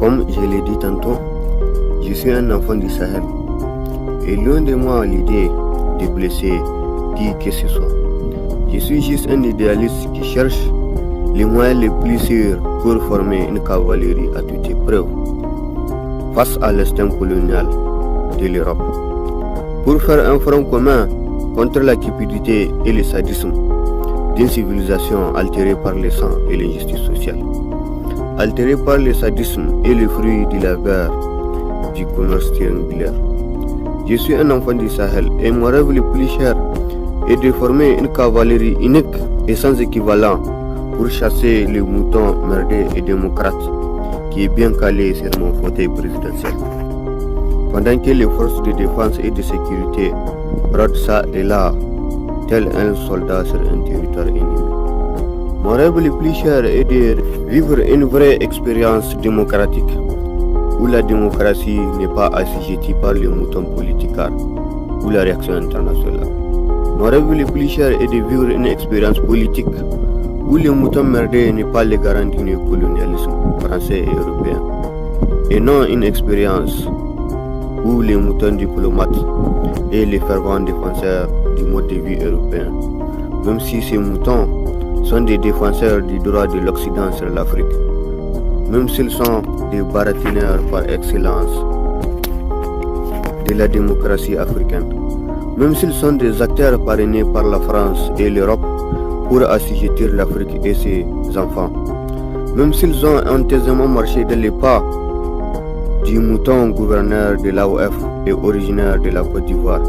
Comme je l'ai dit tantôt, je suis un enfant du Sahel. Et loin de moi l'idée de blesser qui que ce soit. Je suis juste un idéaliste qui cherche les moyens les plus sûrs pour former une cavalerie à toute épreuve face à l'instinct colonial de l'Europe. Pour faire un front commun contre la cupidité et le sadisme d'une civilisation altérée par le sang et l'injustice sociale. Altérée par le sadisme et le fruit de la guerre du commerce triangulaire. Je suis un enfant du Sahel et mon rêve le plus cher est de former une cavalerie unique et sans équivalent pour chasser les moutons merdés et démocrates qui est bien calé sur mon fauteuil présidentiel. Pendant que les forces de défense et de sécurité rôdent ça et là, tel un soldat sur un territoire ennemi. Mon rêve le plus cher est de vivre une vraie expérience démocratique, où la démocratie n'est pas assujettie par les moutons politicards ou la réaction internationale. Mon rêve le plus cher est de vivre une expérience politique, où les moutons merdés n'est pas le garant du néocolonialisme français et européen, et non une expérience où les moutons diplomates et les fervents défenseurs du mode de vie européen, même si ces moutons sont des défenseurs du droit de l'Occident sur l'Afrique, même s'ils sont des baratineurs par excellence de la démocratie africaine, même s'ils sont des acteurs parrainés par la France et l'Europe pour assujettir l'Afrique et ses enfants, même s'ils ont honteusement marché dans les pas du mouton gouverneur de l'AOF et originaire de la Côte d'Ivoire,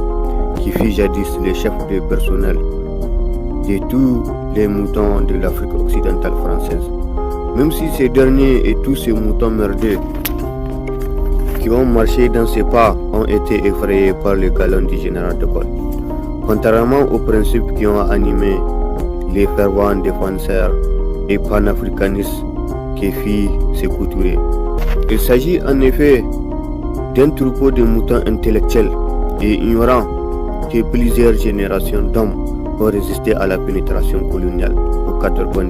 qui fut jadis le chef de personnel de tous les moutons de l'Afrique occidentale française. Même si ces derniers et tous ces moutons merdés qui ont marché dans ces pas ont été effrayés par le galon du général de Gaulle, contrairement aux principes qui ont animé les fervents défenseurs et panafricanistes qui firent Sékou Touré. Il s'agit en effet d'un troupeau de moutons intellectuels et ignorants que plusieurs générations d'hommes ont résisté à la pénétration coloniale au 80